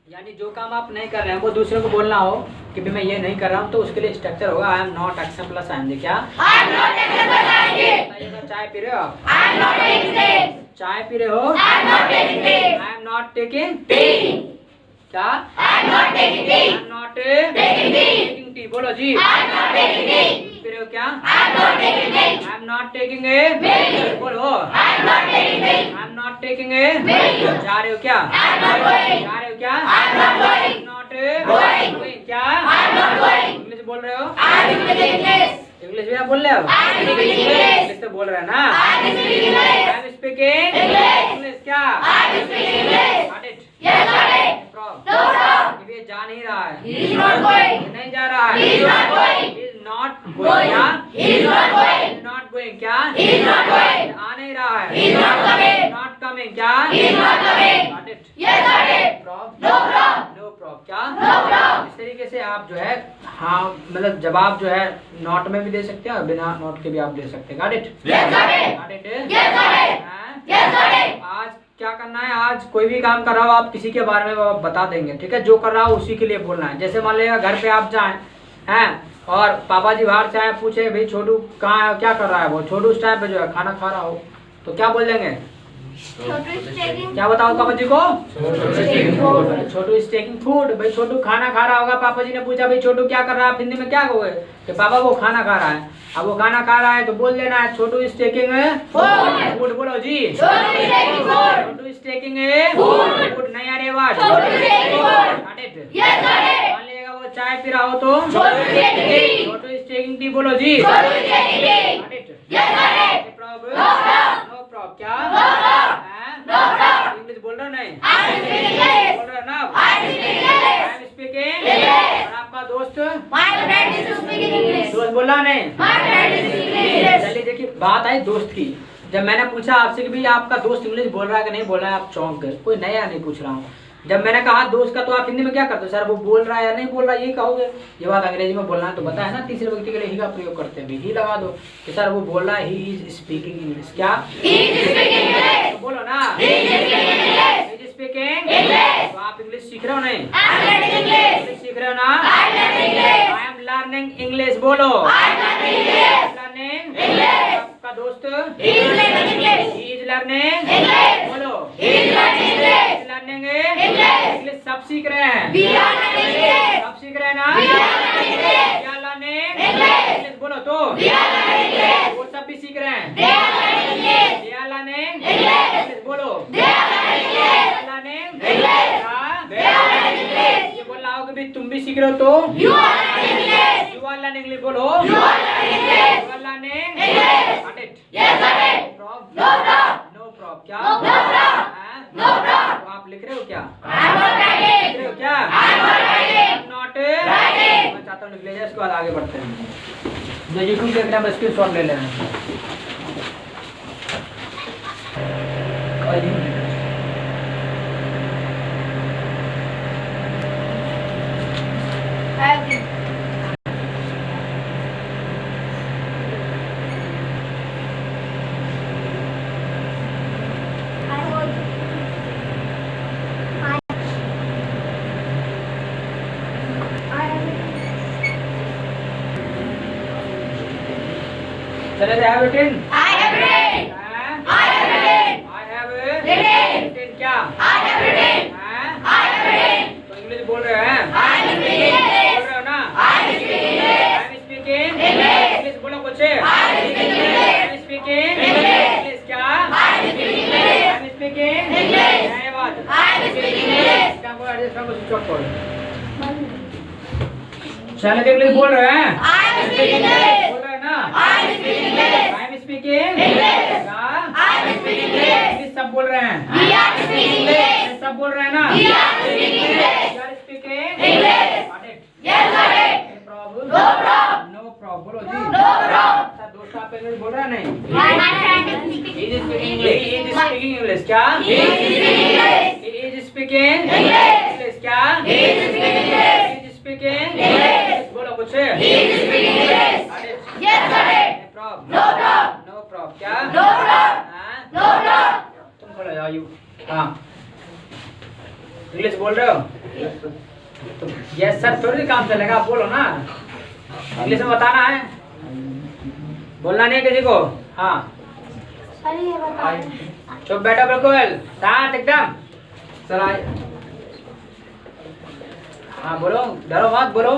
यानी जो काम आप नहीं कर रहे हैं वो दूसरे को बोलना हो कि भी मैं ये नहीं कर रहा हूँ, तो उसके लिए स्ट्रक्चर होगा I am not action plus ING. क्या I am not taking the ing. बताइएगा? चाय पी रहे हो आप? I am not taking this. चाय पी रहे हो? I am not taking this. I am not taking Tea. क्या? I am not taking I tea. Am not Taking tea. Taking tea. बोलो जी। I am not taking tea. P रहे हो क्या? I am not taking milk. I am not taking a Milk. बोलो। I am not taking milk. I am not taking a Milk. जा रहे हो क्या? I am not going. जा रहे हो क्या? I am not going. Not Going. क्या? I am not going. English बोल रहे हो? I am speaking English. English भी आप बोल रहे हो? I am speaking English. English तो बोल रहे हैं ना? I am speaking English. I am speaking English. English क्या? I am speaking English. Got it? Yes, got it. Prob? No prob. ये जा नहीं रहा है, He is not going. ये नहीं जा रहा है, He is not going. He is not Going. going क्या? He is not He going. is not going क्या? He is not going. आ नहीं रहा है, He is not coming. Not not coming क्या? He is not coming. Got it? Yes, got it. Prob? No problem. No prob क्या? No problem. इस तरीके से आप जो है हाँ मतलब जवाब जो है नॉट में भी दे सकते हैं और बिना नॉट के भी आप दे सकते हैं। Got it? Yes, got it. Got it? Yes, got it. हाँ? Yes, got it. आज क्या करना है, आज कोई भी काम कर रहा हो आप किसी के बारे में आप बता देंगे, ठीक है? जो कर रहा हो उसी के लिए बोलना है। जैसे मान लीजिए घर पे आप जाएं हैं और पापा जी बाहर से आए, पूछे भाई छोटू कहाँ है, क्या कर रहा है वो, छोटू उस टाइम पे जो है खाना खा रहा हो, तो क्या बोल देंगे? क्या बताओ पापा जी को? छोटू इज टेकिंग फूड। भाई छोटू खाना खा रहा होगा, पापा जी ने पूछा भाई छोटू क्या कर रहा है, आप हिंदी में क्या कहोगे कि पापा वो खाना खा रहा है। अब वो खाना खा रहा है तो बोल देना है छोटू इज टेकिंग फूड। बोलो जी, Chhotu is taking food. Chhotu is taking Food. Food. नहीं आ रही आवाज? छोटू is taking food. Got it? Yes, got it. मान लीजिएगा वो चाय पी रहा हो तो Chhotu is taking tea. Chhotu is taking tea. बोलो जी, Chhotu is taking tea. Got it? Yes, got it. Problem? No problem. No problem क्या? No problem. No problem. English बोल रहे हो नहीं? I am speaking English. बोल रहे हो ना? I am speaking English. I am speaking English. और आपका दोस्त My friend is speaking English. दोस्त बोला नहीं? My friend is speaking English. चलिए देखिए बात आई दोस्त की। जब मैंने पूछा आपसे कि भाई आपका दोस्त इंग्लिश बोल रहा है कि नहीं बोल रहा है, आप चौंक गए। कोई नया नहीं पूछ रहा हूँ। जब मैंने कहा दोस्त का तो आप हिंदी में क्या करते हो? सर वो बोल रहा है या नहीं बोल रहा है ये कहोगे। ये बात अंग्रेजी में बोलना है तो बताया ना, तीसरे व्यक्ति के लिए ही का प्रयोग करते हैं, ही लगा दो कि सर वो बोल रहा है, ही इज स्पीकिंग इंग्लिश। क्या? He is speaking English. तो बोलो ना, He is speaking English. He is speaking English. तो आप इंग्लिश सीख रहे हो नहीं? I am learning English. English सीख रहे हो ना? I am learning English. I am learning English. बोलो I am learning English. Learning English. आपका दोस्त He is learning English. He is learning English. बोलो He is learning English. Learning English. English सब सीख रहे हैं। We are learning English. सब सीख रहे हैं ना? We are learning English. क्या लर्निंग English. इंग्लिश बोलो तो We are learning English. वो सब भी सीख रहे हैं। They are learning English. They are learning English. English बोलो। They are learning English. Learning English. हाँ? They are learning English. ये बोल रहा हो कि भाई तुम भी सीख रहे हो तो You are learning English. You are learning English बोलो। You are learning English. You are learning English. Got it? Yes, got it. No problem. No problem क्या? No problem. हाँ? No problem. तो आप लिख रहे हो क्या? I am not लिख writing. रहे हो क्या? I am not writing. Not Writing. मैं चाहता हूँ निकले जाए, इसके बाद आगे बढ़ते हैं। जो यूट्यूब देख रहे हैं स्क्रीन शॉट ले लेना। चले have written? I have written. हाँ? I have written. I have Written. written क्या? I have written. हाँ? I have written. तो इंग्लिश बोल रहे हैं? I am speaking बोल English. रहे हो ना? I am speaking English. I am speaking English. English बोलो कुछ। I am speaking English. I am speaking English. English क्या? I am speaking English. I am speaking English. नया बात। I am speaking English. क्या बोल रहे हैं? स्विच ऑफ करो। चलो इंग्लिश बोल रहे हैं? I am speaking English. बोल रहे हैं ना? I am speaking English. I am speaking English. क्या? I am speaking English. English सब बोल रहे हैं? We are speaking English. सब बोल रहे हैं ना? We are speaking English. You are speaking English. Got it? Yes, got it. No problem? No problem. No problem। बोलो जी। No problem. अच्छा, दोस्त आप इंग्लिश बोल रहा है नहीं? My friend is speaking He is speaking English. He is speaking English क्या? He is speaking English. He is speaking English. English क्या? He is speaking English. He is speaking English. बोलो कुछ। He is speaking English. Got it? Yes, got it. No problem। No problem. No problem क्या? No problem. हाँ? No problem. तुम खड़े जाओ you. हाँ। English बोल रहे हो? तो यस सर थोड़ी काम चलेगा, आप बोलो ना। इंग्लिश में बताना है, बोलना नहीं किसी को। हाँ अरे ये बता चुप बैठो बिल्कुल शांत एकदम। सर आए। हाँ बोलो, डरो मत बोलो।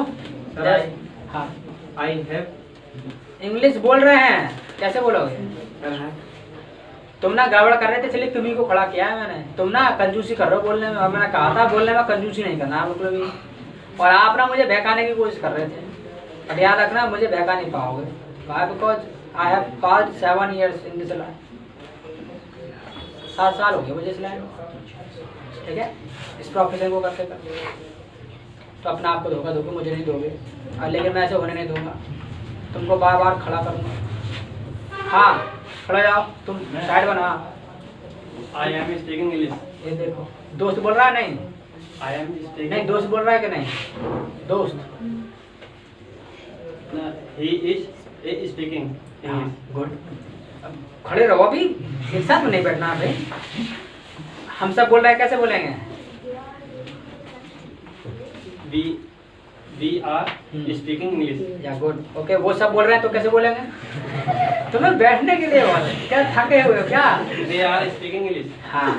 सर हाँ आई हैव इंग्लिश बोल रहे हैं, कैसे बोलोगे? तुम ना गड़बड़ कर रहे थे इसलिए तुम्ही को खड़ा किया है मैंने। तुम ना कंजूसी कर रहे हो बोलने में, और मैंने कहा था बोलने में कंजूसी नहीं करना बिल्कुल भी। और आप ना मुझे बहकाने की कोशिश कर रहे थे, अब याद रखना मुझे बहका नहीं पाओगे। Why? Because I have passed 7 years in this line। 7 साल हो गए मुझे इस लाइन में, ठीक है, इस प्रोफेशन को करते करते। तो अपना आप को धोखा दोगे, मुझे नहीं दोगे। लेकिन मैं ऐसे होने नहीं दूंगा, तुमको बार बार खड़ा करूँगा। हाँ खड़ा जाओ, तुम साइड बना। I am speaking English. ये देखो दोस्त बोल रहा है नहीं? I am speaking. नहीं दोस्त बोल रहा है कि नहीं? दोस्त No, he is speaking English. Good. खड़े रहो अभी, एक साथ में नहीं बैठना भाई। हम सब बोल रहे हैं, कैसे बोलेंगे? We are speaking English. या गुड ओके। वो सब बोल रहे हैं तो कैसे बोलेंगे? तुम्हें बैठने के लिए बोल, क्या थके हुए हो क्या? They are speaking English. हाँ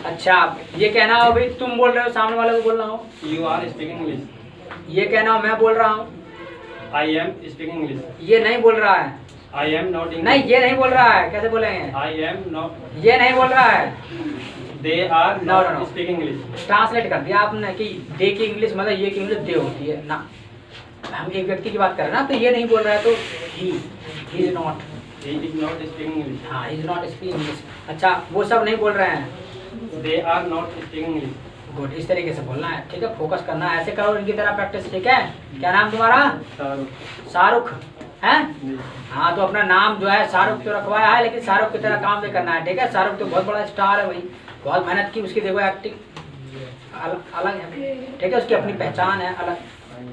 अच्छा, ये कहना हो भाई तुम बोल रहे हो, सामने वाले को बोलना हो। You are speaking English. ये कहना हो मैं बोल रहा हूँ। I am speaking English. ये नहीं बोल रहा है। I am not English. नहीं ये नहीं बोल रहा है, कैसे बोलेंगे? I am not. ये नहीं बोल रहा है। They are No, not no, no. speaking English. Translate कर दिया आपने कि दे की इंग्लिश मतलब ये की इंग्लिश दे होती है ना। हम एक व्यक्ति की बात कर रहे हैं ना, तो ये नहीं बोल रहा है तो he is not. He is not speaking English. हाँ इज नॉट स्पीकिंग इंग्लिश। अच्छा वो सब नहीं बोल रहे हैं। They are not speaking English. Good, इस तरीके से बोलना है, ठीक है। फोकस करना है, ऐसे करो इनकी तरह प्रैक्टिस, ठीक है। क्या नाम तुम्हारा? शाहरुख है? हाँ तो अपना नाम जो है शाहरुख तो रखवाया है, लेकिन शाहरुख की तरह काम भी करना है, ठीक है। शाहरुख तो बहुत बड़ा स्टार है भाई, बहुत मेहनत की, उसकी देखो एक्टिंग अलग है, ठीक है। उसकी अपनी पहचान है अलग,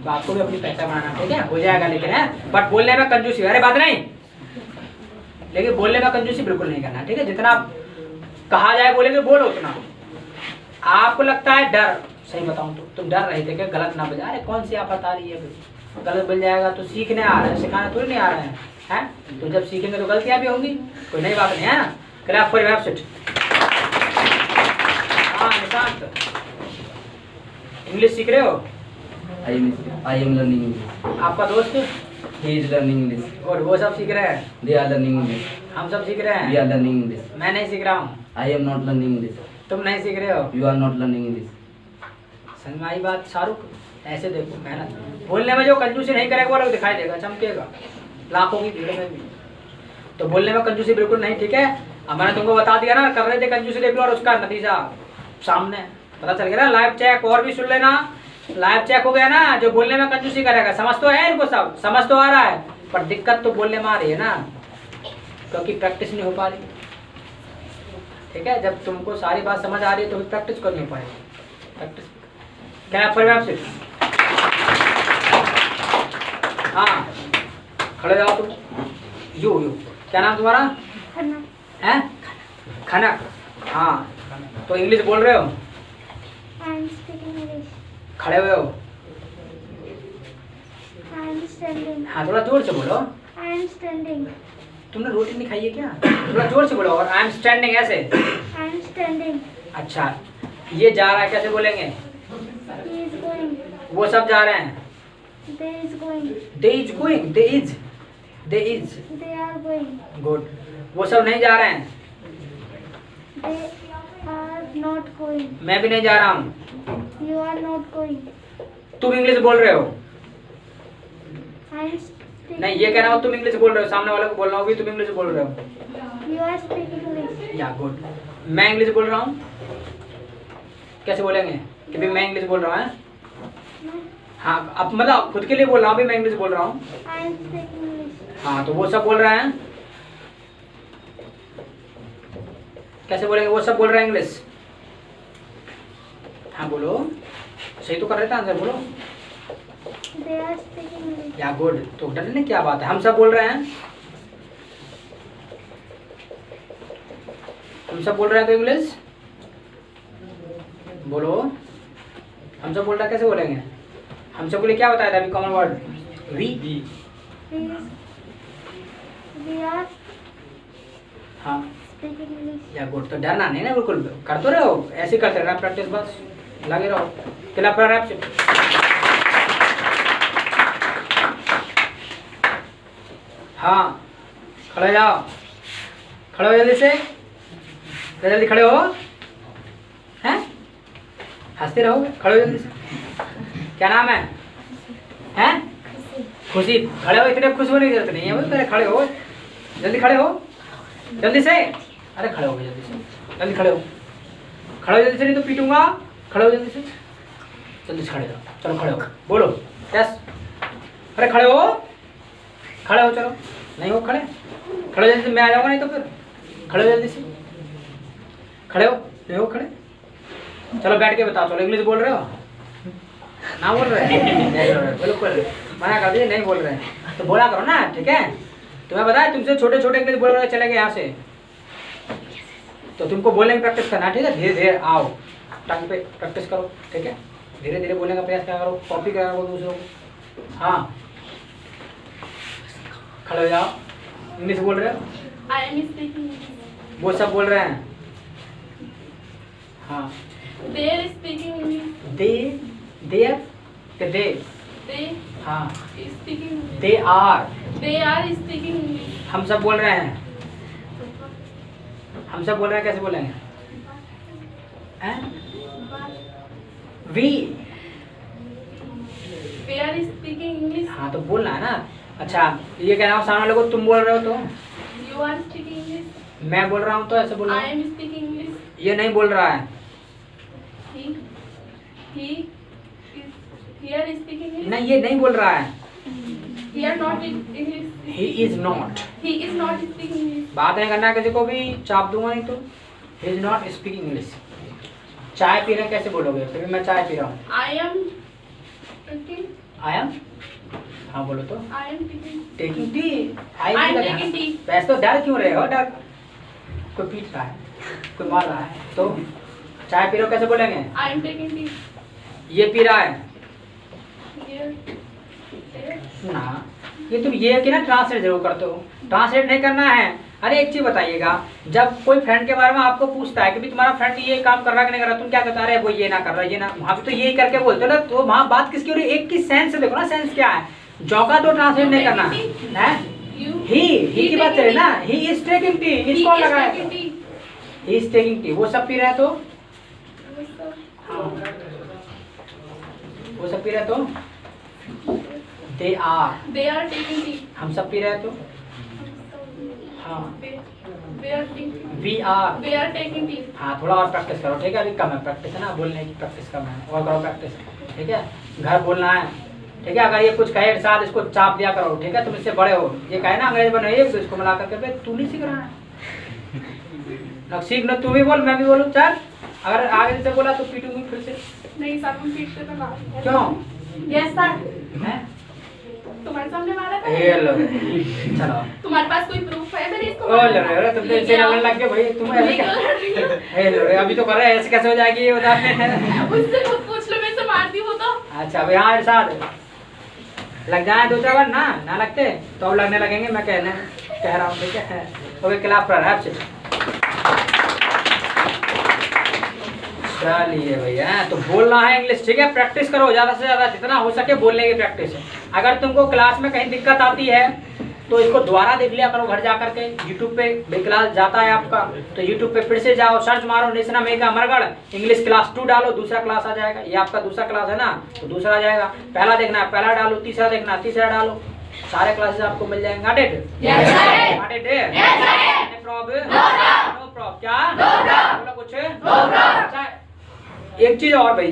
तो आपको भी अपनी पहचान बनाना, ठीक है। हो जाएगा लेकिन है, बट बोलने में कंजूसी, अरे बात नहीं, लेकिन बोलने में कंजूसी बिल्कुल नहीं करना, ठीक है। जितना कहा जाए बोलेंगे बोलो उतना। आपको लगता है डर, सही बताऊं तो तुम डर रहे थे कि गलत ना बजा, अरे कौन सी आफत आ रही है भाई, गलत बन जाएगा तो सीखने आ रहे हैं, सिखाने थोड़ी नहीं आ रहे हैं, तो जब सीखेंगे तो गलतियां भी होंगी, कोई नई बात नहीं है ना। Clap for your absent. हाँ निशांत, इंग्लिश सीख रहे हो? I am learning English. आपका दोस्त? He is learning English. और वो सब सीख रहे हैं? They are learning English. हम सब सीख रहे We are हैं? learning English. मैं नहीं सीख रहा हूँ। I am not learning English. तुम नहीं सीख रहे हो? You are not learning English. समझ में आई बात शाहरुख? ऐसे देखो मेहनत, बोलने में जो कंजूसी नहीं करेगा वो लोग दिखाई देगा, चमकेगा लाखों की भीड़ में भी। तो बोलने में कंजूसी बिल्कुल नहीं, ठीक है। अब मैंने तुमको बता दिया ना, कर रहे थे कंजूसी, देख लो और उसका नतीजा सामने पता चल गया ना। लाइव चेक और भी सुन लेना, लाइव चेक हो गया ना। जो बोलने में कंजूसी करेगा, समझ तो है इनको, सब समझ तो आ रहा है, पर दिक्कत तो बोलने में आ रही है ना, क्योंकि प्रैक्टिस नहीं हो पा रही, ठीक है। जब तुमको सारी बात समझ आ रही है तो फिर प्रैक्टिस कर नहीं हो पाएगी। प्रैक्टिस क्या पर आपसे, हाँ खड़े जाओ तुम। यू क्या नाम तुम्हारा है? खनक। हाँ तो इंग्लिश बोल रहे हो? I am speaking English. खड़े हुए हो? I am standing. हाँ थोड़ा जोर से बोलो। I am standing. तुमने रोटी नहीं खाई है क्या? थोड़ा जोर से बोलो। और आई एम स्टैंडिंग ऐसे? I am standing. अच्छा ये जा रहा है, कैसे बोलेंगे? He is going. वो सब जा रहे हैं? They is going. They is going, they is, they is, They are going. Good. वो सब नहीं जा रहे हैं? They are not going. मैं भी नहीं जा रहा हूँ। You are not going. तुम इंग्लिश बोल रहे हो? I am speaking. नहीं ये कहना हो तुम इंग्लिश बोल रहे हो, सामने वाले को बोलना होगी तुम इंग्लिश बोल रहे हो। You are speaking English. या गुड। मैं इंग्लिश बोल रहा हूँ, कैसे बोलेंगे कि भी मैं इंग्लिश बोल रहा हूँ? No. हाँ अब मतलब खुद के लिए बोल रहा हूँ, भी मैं इंग्लिश बोल रहा हूँ। I am speaking English. हाँ तो वो सब बोल रहे हैं, कैसे बोलेंगे? वो सब बोल रहे हैं इंग्लिश। हाँ बोलो, सही तो कर रहे थे आंसर, बोलो। They are speaking English. या गुड। तो डरने क्या बात है, हम सब बोल रहे हैं, हम सब बोल रहे हैं तो इंग्लिश बोलो। हम सब बोल रहे हैं, कैसे बोलेंगे? हम सब के लिए क्या बताया था अभी common word? We. Please. We are हाँ speaking English. या गुड। तो डरना नहीं ना, बिल्कुल कर तो रहे हो, ऐसे ही करते रहना प्रैक्टिस, बस लगे रहो। Clap for your absent. हाँ खड़े जाओ, खड़े हो जल्दी से, जल्दी खड़े हो, हैं हंसते रहोगे, खड़े हो जल्दी से। क्या नाम है? हैं खुशी। खड़े हो, इतने खुश होने की जरूरत नहीं है, बस पहले खड़े हो, जल्दी खड़े हो, जल्दी से। अरे खड़े हो जल्दी से, जल्दी खड़े हो, खड़े हो जल्दी से, नहीं तो पीटूंगा। खड़े हो जल्दी से, जल्दी से खड़े हो, चलो खड़े हो, बोलो यस। अरे खड़े हो, खड़े हो, चलो नहीं हो खड़े, खड़े हो जल्दी से, मैं आ जाऊंगा नहीं तो फिर। खड़े हो जल्दी से, खड़े हो, नहीं हो खड़े, चलो बैठ के बताओ। चलो इंग्लिश बोल रहे हो ना, बोल रहे हैं बिल्कुल मना कर दिए, नहीं बोल रहे हैं तो बोला करो ना, ठीक है। तुम्हें बताया तुमसे छोटे छोटे इंग्लिश बोल रहे चले गए यहाँ से, तो तुमको बोलने की प्रैक्टिस करना, ठीक है। धीरे धीरे आओ, टाइम पे प्रैक्टिस करो, ठीक है। धीरे धीरे बोलने का प्रयास क्या करो, कॉपी करा करो दूसरों को। हाँ खड़े हो जाओ, इंग्लिश बोल रहे हो, I am speaking English. वो सब बोल रहे हैं। हाँ They are speaking English. They they They हाँ speaking English. They are, They are speaking English. हम सब बोल रहे हैं, हम सब बोल रहे हैं, कैसे बोलेंगे? We, They are speaking English. हाँ तो बोलना है ना। अच्छा ये कहना हो सामने वाले को तुम बोल रहे हो तो, You are speaking English. मैं बोल रहा हूँ तो ऐसे बोलना। I am speaking English. ये नहीं बोल रहा है, He are speaking English. नहीं ये नहीं बोल रहा है, He are not in English. He is not. He is not speaking English. बात नहीं करना है, किसी को भी चाप दूंगा नहीं तो। He is not speaking English. चाय पी रहे कैसे बोलोगे? फिर मैं चाय पी रहा हूँ। I am drinking. I am, हाँ बोलो तो। I am taking. Taking tea, I am taking tea. वैसे तो डर क्यों रहे हो? डर कोई पीट रहा है, कोई मार रहा है, तो चाय पी रहे हो कैसे बोलेंगे? I am taking tea. ये पी रहा है Here. There. ना, ये तुम ये कि ना ट्रांसलेट जरूर करते हो, ट्रांसलेट नहीं करना है। अरे एक चीज बताइएगा, जब कोई फ्रेंड के बारे में आपको पूछता है कि भी तुम्हारा फ्रेंड ये काम कर रहा है कि नहीं कर रहा, तुम क्या कहता है? वो ये ना कर रहा, ये ना, वहाँ पे तो यही करके बोलते हो ना, तो वहाँ बात किसकी हो रही है? एक की सेंस देखो ना, सेंस क्या है। जॉका तो ट्रांसलेट नहीं करना है। You. ही की बात चले ना, he is taking T, He इसको is लगाया taking tea. He is taking T. वो सब पी रहे हैं तो, वो सब पी रहे हैं तो, they are, They are taking tea. हम सब पी रहे हैं तो, हाँ They are taking. We are. They are taking tea. हाँ थोड़ा और प्रैक्टिस करो, ठीक है। अभी कम है प्रैक्टिस, है ना, बोलने की प्रैक्टिस कम है, और करो प्रैक्टिस, ठीक है। घर बोलना है, ठीक है। अगर ये कुछ कहे साथ इसको चाप दिया करो, ठीक है। तुम इससे बड़े हो, ये कहे ना अंग्रेज बनाइए तो इसको मिला करके तू नहीं सीख रहा है ना, सीख ना, तू भी बोल मैं भी बोलूँ, चल। अगर आगे से बोला तो पीटूंगी फिर से। नहीं सर, हम पीटते तो ना। क्यों? यस सर, हैं? तुम्हारे सामने मारा था। ए लो चलो, तुम्हारे पास कोई प्रूफ है? मैंने इसको ओ लो रे, तुम तो इसे लड़ने लग गए भाई, तुम ऐसे क्या? ए लो रे, अभी तो कर रहे हैं, ऐसे कैसे हो जाएगी ये बता। उससे खुद पूछ लो, मैं से मारती हूँ तो। अच्छा भाई, हाँ साथ लग जाए दो चार बार ना लगते तो अब लगने लगेंगे, मैं कह रहा हूँ, ठीक है। ओके क्लास पर है आपसे। चलिए भैया, तो बोलना है इंग्लिश, ठीक है। प्रैक्टिस करो ज़्यादा से ज़्यादा, जितना हो सके बोलने की प्रैक्टिस है। अगर तुमको क्लास में कहीं दिक्कत आती है तो इसको दोबारा देख लिया करो घर जा करके। यूट्यूब पे भी क्लास जाता है आपका, तो यूट्यूब पे फिर से जाओ, सर्च मारो निशना मेघा अमरगढ़, इंग्लिश क्लास 2 डालो, दूसरा क्लास आ जाएगा। ये आपका दूसरा क्लास है ना, तो दूसरा आ जाएगा। पहला देखना है पहला डालो, तीसरा देखना तीसरा डालो, सारे क्लासेस आपको मिल जाएंगे। Got it? Yes, sir. Got it? Yes, sir. No problem? No problem. No problem. क्या? No problem. बोला कुछ? No problem. अच्छा, एक चीज और भाई,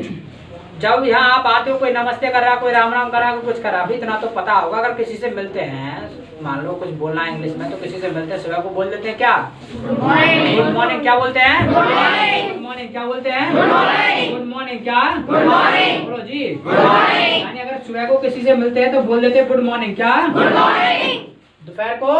जब यहाँ आप आते हो कोई नमस्ते कर रहा, कोई राम राम कर रहा, कोई कुछ कर रहा, अभी इतना तो पता होगा। अगर किसी से मिलते हैं, मान लो कुछ बोलना है इंग्लिश में, तो किसी से मिलते हैं सुबह को बोल देते हैं क्या? Good morning. क्या बोलते हैं? Good morning. क्या बोलते हैं? Good morning. क्या? बोलो जी। यानी अगर सुबह को किसी से मिलते हैं तो बोल देते हैं गुड मॉर्निंग। क्या? दोपहर को?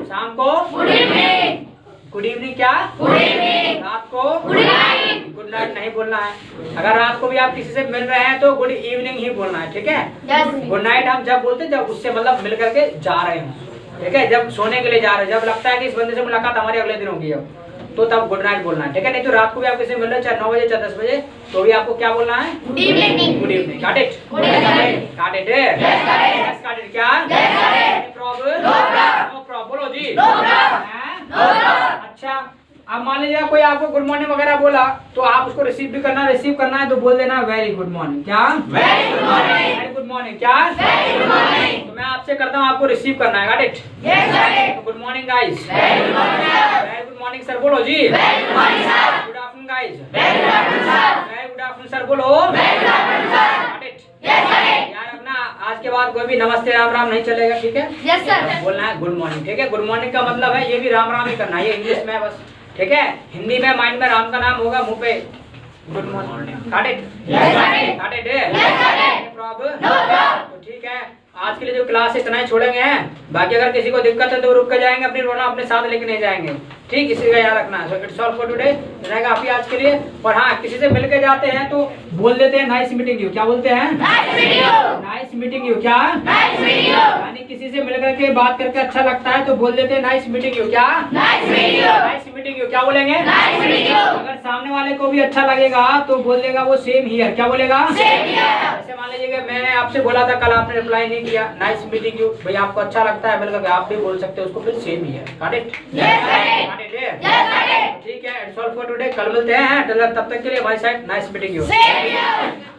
शाम को? Good evening. क्या? रात को? गुड नाइट नहीं बोलना है। अगर रात को भी आप किसी से मिल रहे हैं तो गुड इवनिंग ही बोलना है, ठीक है। गुड नाइट हम जब बोलते हैं जब उससे मतलब मिल करके जा रहे हैं, ठीक है। जब सोने के लिए जा रहे हैं, जब लगता है कि इस बंदे से मुलाकात हमारी अगले दिन होगी अब, तो तब गुड नाइट बोलना है, ठीक है। नहीं तो रात को भी आप किसी से मिल रहे हैं, चाहे 9 बजे चाहे 10 बजे, तो भी आपको क्या बोलना है? Good evening. Got it? Got it? Yes, got it. क्या? प्रॉब्लम? No problem. बोलो जी। अच्छा, अब मान लीजिए कोई आपको गुड मॉर्निंग वगैरह बोला, तो आप उसको रिसीव भी करना, रिसीव करना है तो बोल देना वेरी गुड मॉर्निंग। क्या? Very good morning. क्या? तो मैं आपसे करता हूँ, आपको रिसीव करना है। Got it? Good morning guys. Very good morning sir. बोलो जी। Good afternoon guys. Very good afternoon sir. बोलो। Got it? याद रखना, आज के बाद कोई भी नमस्ते राम राम नहीं चलेगा, ठीक है। Yes sir. बोलना है गुड मॉर्निंग, ठीक है। गुड मॉर्निंग का मतलब है ये भी राम राम ही करना है, ये इंग्लिश में बस ठीक है। हिंदी में माइंड में राम का नाम होगा, मुंह पे good morning. Got it? Yes, got it. Got it? Yes, got it. Problem? No problem. तो ठीक है, आज के लिए जो क्लास इतना ही छोड़ेंगे हैं, बाकी अगर किसी को दिक्कत है तो रुक कर जाएंगे, अपनी रोना अपने साथ लेके नहीं जाएंगे, ठीक, इसी का याद रखना। So it's all for today, रहेगा आप ही आज के लिए। और हाँ, किसी से मिलके जाते हैं तो बोल देते हैं नाइस मीटिंग यू। क्या बोलते हैं? Nice meeting you. Nice meeting you. क्या? Nice meeting you. यानी किसी से मिलकर के बात करके अच्छा लगता है तो बोल देते हैं नाइस मीटिंग यू। क्या? Nice meeting you. Nice meeting you. क्या बोलेंगे? Nice meeting you. अगर सामने वाले को भी अच्छा लगेगा तो बोल देगा वो सेम हियर। क्या बोलेगा? Same here. जैसे मान लीजिए कि मैंने आपसे बोला था, कल आपने रिप्लाई नहीं किया, नाइस मीटिंग यू, भाई आपको अच्छा लगता है मिलकर, आप भी बोल सकते हो उसको, फिर सेम ही है। Got it? Yes, got it. Got it? Yes, got it. ठीक है, इट्स ऑल फॉर टुडे, कल मिलते हैं। तब तक के लिए भाई साहब nice meeting you. Same here.